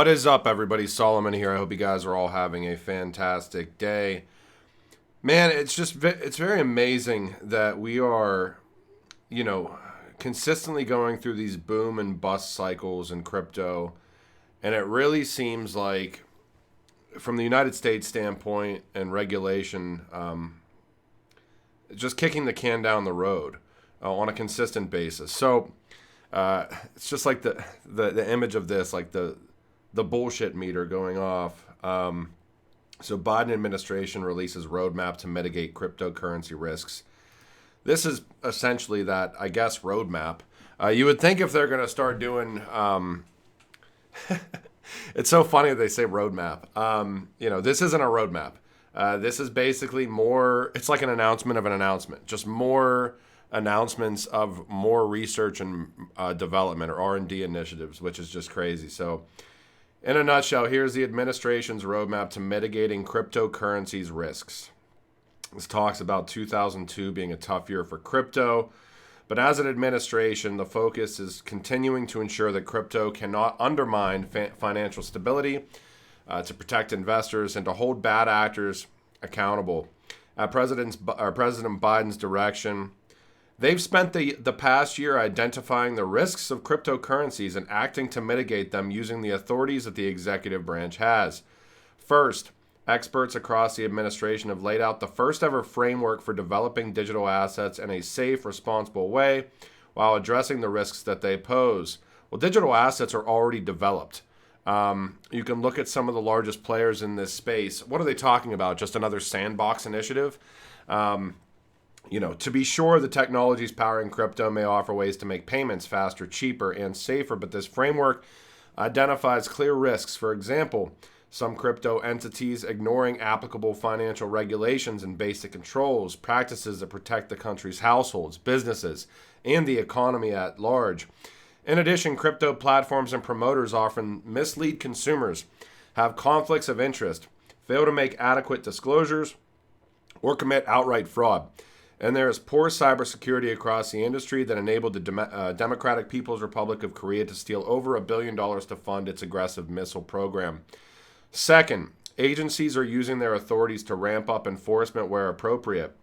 What is up, everybody? Solomon here. I hope you guys are all having a fantastic day. Man, it's very amazing that we are, you know, consistently going through these boom and bust cycles in crypto. And it really seems like, from the United States standpoint and regulation, just kicking the can down the road on a consistent basis. So it's just like the image of this, like the bullshit meter going off. So Biden administration releases roadmap to mitigate cryptocurrency risks. This is essentially that, I guess, roadmap. You would think if they're going to start doing, it's so funny that they say roadmap. This isn't a roadmap. This is basically more, it's like an announcement of an announcement, just more announcements of more research and development or R&D initiatives, which is just crazy. So in a nutshell, here's the administration's roadmap to mitigating cryptocurrencies risks. This talks about 2002 being a tough year for crypto, but as an administration, the focus is continuing to ensure that crypto cannot undermine financial stability, to protect investors, and to hold bad actors accountable. At President Biden's direction, they've spent the past year identifying the risks of cryptocurrencies and acting to mitigate them using the authorities that the executive branch has. First, experts across the administration have laid out the first ever framework for developing digital assets in a safe, responsible way while addressing the risks that they pose. Well, digital assets are already developed. You can look at some of the largest players in this space. What are they talking about? Just another sandbox initiative? To be sure, the technologies powering crypto may offer ways to make payments faster, cheaper, and safer, but this framework identifies clear risks. For example, some crypto entities ignoring applicable financial regulations and basic controls, practices that protect the country's households, businesses, and the economy at large. In addition, crypto platforms and promoters often mislead consumers, have conflicts of interest, fail to make adequate disclosures, or commit outright fraud. And there is poor cybersecurity across the industry that enabled the Democratic People's Republic of Korea to steal over $1 billion to fund its aggressive missile program. Second, agencies are using their authorities to ramp up enforcement where appropriate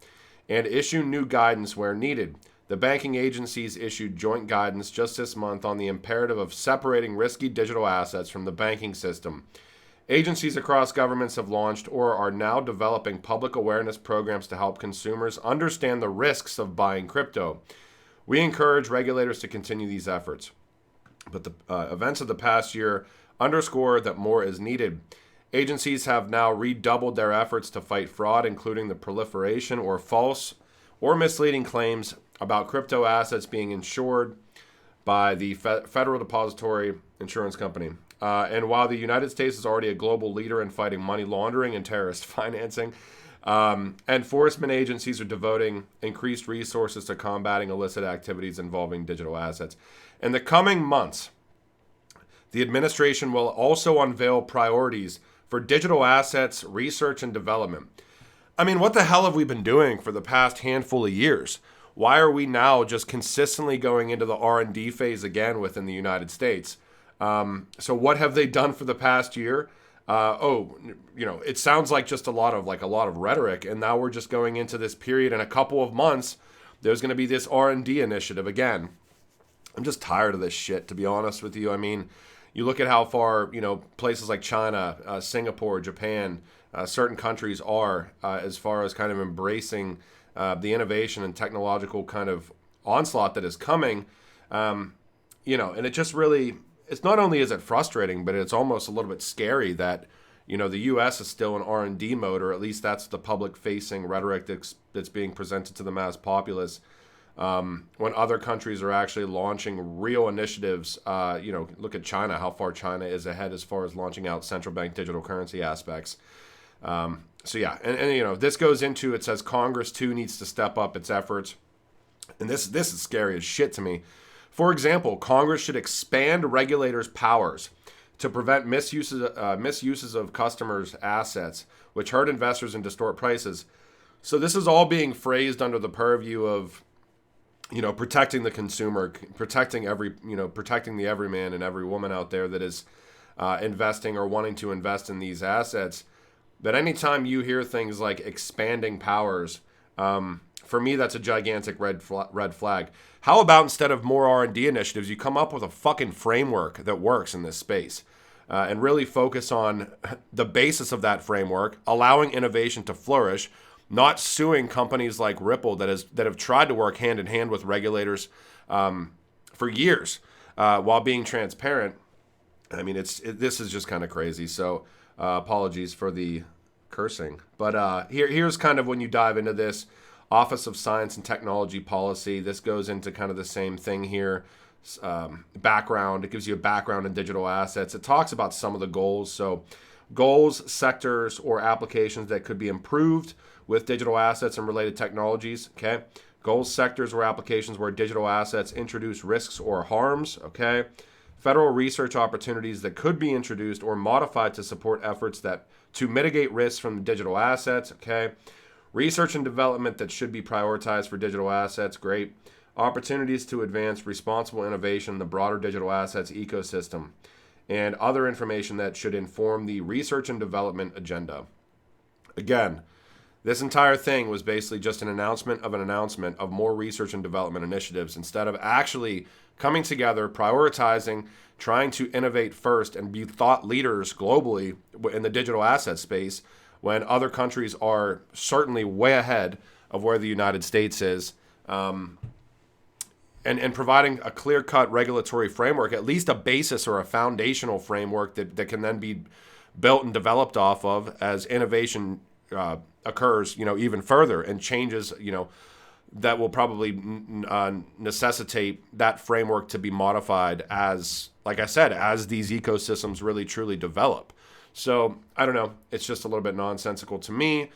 and issue new guidance where needed. The banking agencies issued joint guidance just this month on the imperative of separating risky digital assets from the banking system. Agencies across governments have launched or are now developing public awareness programs to help consumers understand the risks of buying crypto. We encourage regulators to continue these efforts. But the events of the past year underscore that more is needed. Agencies have now redoubled their efforts to fight fraud, including the proliferation or false or misleading claims about crypto assets being insured by the Federal Depository Insurance Company. And while the United States is already a global leader in fighting money laundering and terrorist financing, enforcement agencies are devoting increased resources to combating illicit activities involving digital assets. In the coming months, the administration will also unveil priorities for digital assets research and development. I mean, what the hell have we been doing for the past handful of years? Why are we now just consistently going into the R&D phase again within the United States? So what have they done for the past year? It sounds like just a lot of rhetoric, and now we're just going into this period. In a couple of months, there's going to be this R&D initiative again. I'm just tired of this shit, to be honest with you. I mean, you look at how far, places like China, Singapore, Japan, certain countries are as far as kind of embracing the innovation and technological kind of onslaught that is coming. And it just really, it's not only is it frustrating, but it's almost a little bit scary that, the U.S. is still in R&D mode, or at least that's the public-facing rhetoric that's being presented to the mass populace, when other countries are actually launching real initiatives. Look at China, how far China is ahead as far as launching out central bank digital currency aspects. And this goes into, it says Congress, too, needs to step up its efforts. And this is scary as shit to me. For example, Congress should expand regulators' powers to prevent misuses of customers' assets, which hurt investors and distort prices. So this is all being phrased under the purview of, protecting the consumer, protecting the everyman and every woman out there that is investing or wanting to invest in these assets. But anytime you hear things like expanding powers, for me, that's a gigantic red flag. How about instead of more R&D initiatives, you come up with a fucking framework that works in this space and really focus on the basis of that framework, allowing innovation to flourish, not suing companies like Ripple that have tried to work hand in hand with regulators for years while being transparent. I mean, this is just kind of crazy. So apologies for the cursing. But here's kind of when you dive into this. Office of Science and Technology Policy. This goes into kind of the same thing here. Background. It gives you a background in digital assets. It talks about some of the goals. So goals, sectors, or applications that could be improved with digital assets and related technologies. Okay. Goals, sectors, or applications where digital assets introduce risks or harms. Okay. Federal research opportunities that could be introduced or modified to support efforts to mitigate risks from the digital assets. Okay. Research and development that should be prioritized for digital assets. Great. Opportunities to advance responsible innovation in the broader digital assets ecosystem. And other information that should inform the research and development agenda. Again, this entire thing was basically just an announcement of more research and development initiatives instead of actually coming together, prioritizing, trying to innovate first and be thought leaders globally in the digital asset space when other countries are certainly way ahead of where the United States is. And providing a clear-cut regulatory framework, at least a basis or a foundational framework that can then be built and developed off of as innovation occurs, even further and changes, that will probably necessitate that framework to be modified as, like I said, as these ecosystems really truly develop. So I don't know. It's just a little bit nonsensical to me.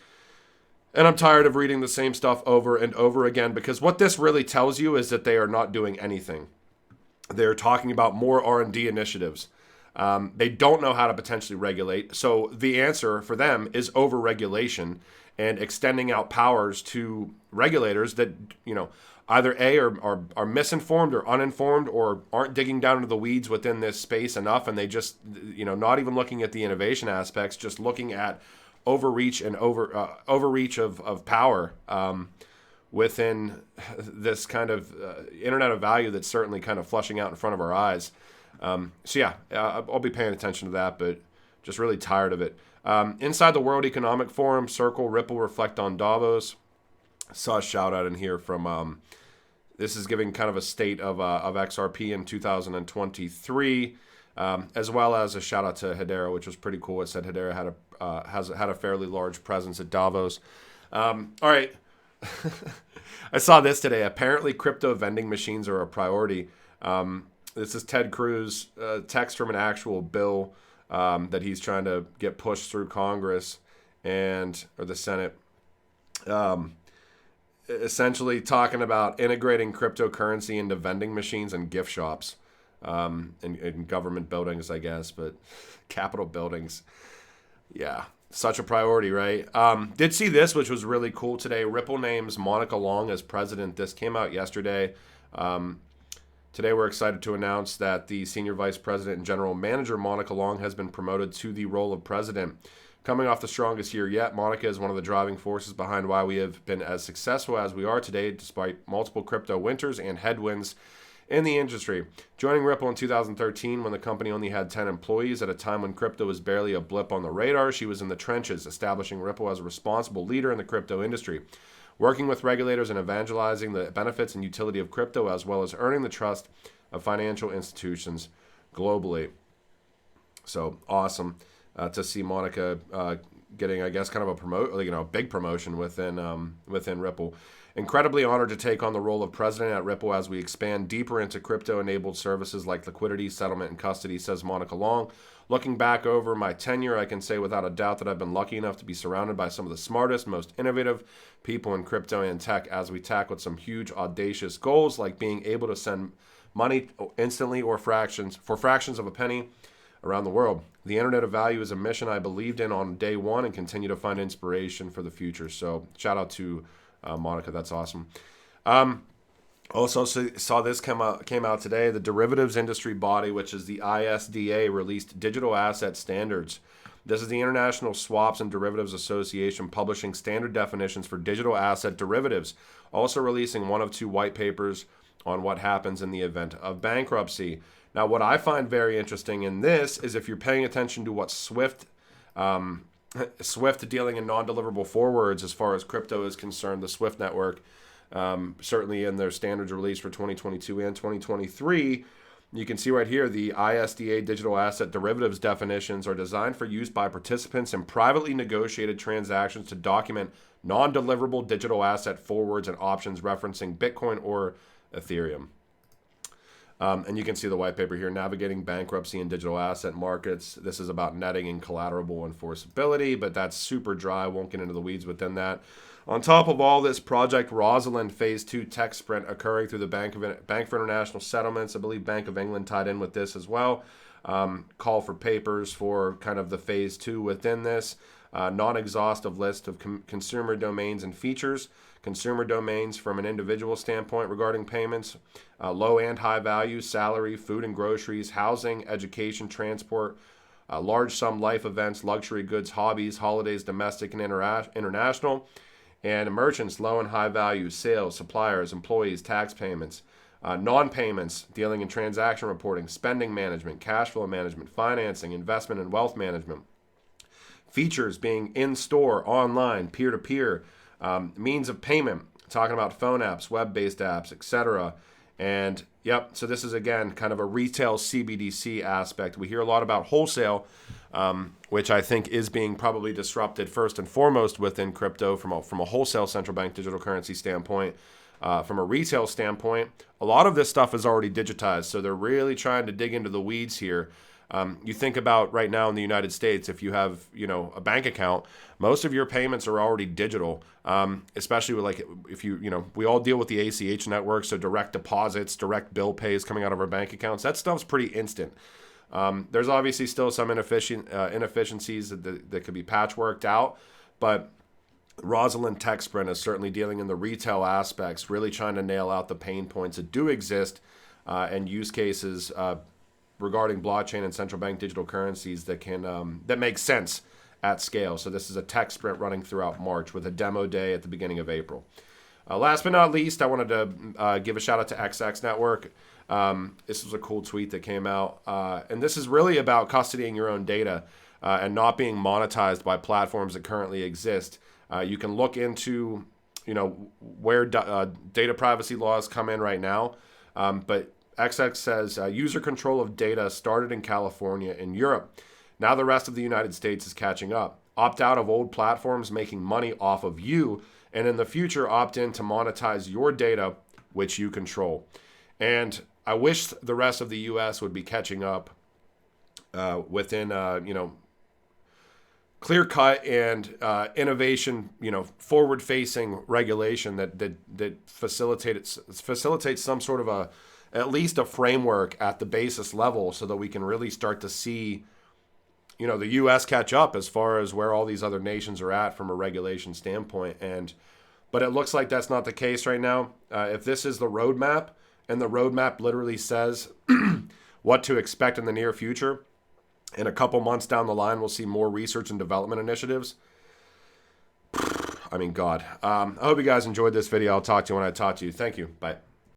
And I'm tired of reading the same stuff over and over again because what this really tells you is that they are not doing anything. They're talking about more R&D initiatives. They don't know how to potentially regulate. So the answer for them is overregulation and extending out powers to regulators that, either A, are misinformed or uninformed or aren't digging down into the weeds within this space enough. And they just, not even looking at the innovation aspects, just looking at overreach and overreach of power within this kind of internet of value that's certainly kind of flushing out in front of our eyes. I'll be paying attention to that, but just really tired of it. Inside the World Economic Forum, Circle, Ripple, Reflect on Davos. Saw a shout out in here from, this is giving kind of a state of XRP in 2023, as well as a shout out to Hedera, which was pretty cool. It said Hedera had a fairly large presence at Davos. All right. I saw this today. Apparently, crypto vending machines are a priority. This is Ted Cruz, text from an actual bill that he's trying to get pushed through Congress or the Senate. Essentially talking about integrating cryptocurrency into vending machines and gift shops in government buildings, I guess, but Capitol buildings. Yeah, such a priority, right? Did see this, which was really cool today. Ripple names Monica Long as president. This came out yesterday. Today, we're excited to announce that the Senior Vice President and General Manager, Monica Long, has been promoted to the role of president. Coming off the strongest year yet, Monica is one of the driving forces behind why we have been as successful as we are today, despite multiple crypto winters and headwinds in the industry. Joining Ripple in 2013, when the company only had 10 employees, at a time when crypto was barely a blip on the radar, she was in the trenches, establishing Ripple as a responsible leader in the crypto industry, working with regulators and evangelizing the benefits and utility of crypto, as well as earning the trust of financial institutions globally. So awesome to see Monica getting, I guess, kind of a big promotion within Ripple. Incredibly honored to take on the role of president at Ripple as we expand deeper into crypto-enabled services like liquidity, settlement, and custody, says Monica Long. Looking back over my tenure, I can say without a doubt that I've been lucky enough to be surrounded by some of the smartest, most innovative people in crypto and tech as we tackle some huge, audacious goals like being able to send money instantly or fractions of a penny around the world. The Internet of Value is a mission I believed in on day one and continue to find inspiration for the future. So shout out to Monica. That's awesome. Also saw this came out today. The derivatives industry body, which is the ISDA, released digital asset standards. This is the International Swaps and Derivatives Association, publishing standard definitions for digital asset derivatives, also releasing one of two white papers on what happens in the event of bankruptcy. Now, what I find very interesting in this is if you're paying attention to what Swift dealing in non-deliverable forwards as far as crypto is concerned, the Swift network, certainly in their standards released for 2022 and 2023, you can see right here the ISDA digital asset derivatives definitions are designed for use by participants in privately negotiated transactions to document non-deliverable digital asset forwards and options referencing Bitcoin or Ethereum. And you can see the white paper here, Navigating Bankruptcy in Digital Asset Markets. This is about netting and collateral enforceability, but that's super dry. I won't get into the weeds within that. On top of all this, Project Rosalind Phase 2 tech sprint occurring through the Bank for International Settlements. I believe Bank of England tied in with this as well. Call for papers for kind of the Phase 2 within this. Non-exhaustive list of consumer domains and features. Consumer domains from an individual standpoint regarding payments. Low and high value, salary, food and groceries, housing, education, transport, large sum life events, luxury goods, hobbies, holidays, domestic and international. And merchants, low and high value, sales, suppliers, employees, tax payments, non-payments, dealing in transaction reporting, spending management, cash flow management, financing, investment and wealth management. Features being in-store, online, peer-to-peer, means of payment, talking about phone apps, web-based apps, etc. And yep, so this is again kind of a retail CBDC aspect. We hear a lot about wholesale, which I think is being probably disrupted first and foremost within crypto from a wholesale central bank digital currency standpoint. From a retail standpoint, a lot of this stuff is already digitized, so they're really trying to dig into the weeds here. You think about right now in the United States, if you have, a bank account, most of your payments are already digital, especially with if we all deal with the ACH network, so direct deposits, direct bill pays coming out of our bank accounts. That stuff's pretty instant. There's obviously still some inefficiencies that could be patchworked out, but Rosalind Tech Sprint is certainly dealing in the retail aspects, really trying to nail out the pain points that do exist and use cases regarding blockchain and central bank digital currencies that make sense at scale. So this is a tech sprint running throughout March with a demo day at the beginning of April. Last but not least, I wanted to give a shout out to XX Network. This was a cool tweet that came out. And this is really about custodying your own data and not being monetized by platforms that currently exist. You can look into, where data privacy laws come in right now. But XX says user control of data started in California and Europe. Now the rest of the United States is catching up. Opt out of old platforms making money off of you, and in the future opt in to monetize your data, which you control. And I wish the rest of the U.S. would be catching up within, clear cut and innovation, forward-facing regulation that facilitates some sort of at least a framework at the basis level so that we can really start to see, the U.S. catch up as far as where all these other nations are at from a regulation standpoint. But it looks like that's not the case right now. If this is the roadmap, and the roadmap literally says what to expect in the near future, in a couple months down the line, we'll see more research and development initiatives. I mean, God. I hope you guys enjoyed this video. I'll talk to you when I talk to you. Thank you. Bye.